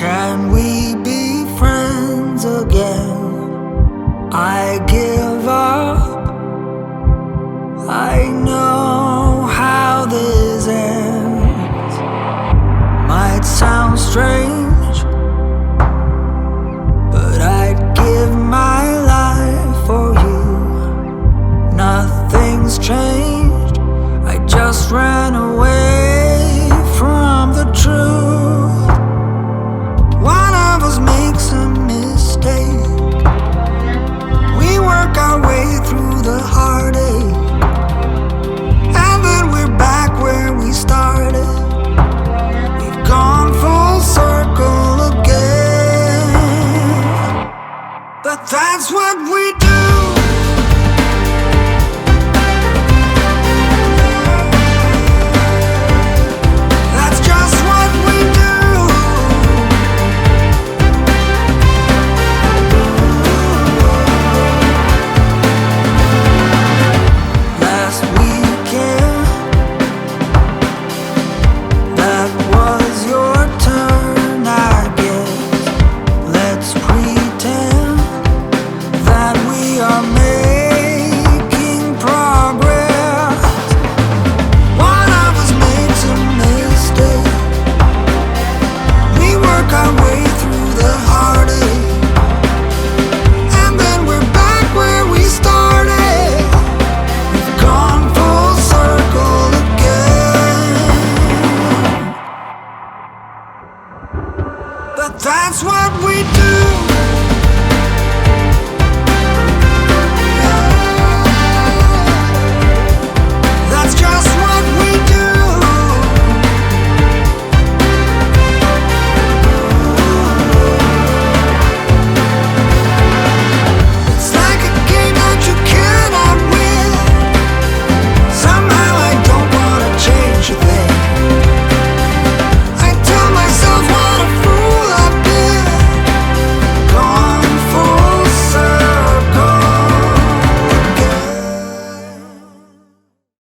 Can we be friends again? I give up. I know how this ends. Might sound strange, but I'd give my life for you. Nothing's changed, I just ran away from the truth. One of us makes a mistake, we work our way through the heartache, and then we're back where we started. We've gone full circle again, but that's what we do. But that's what we do.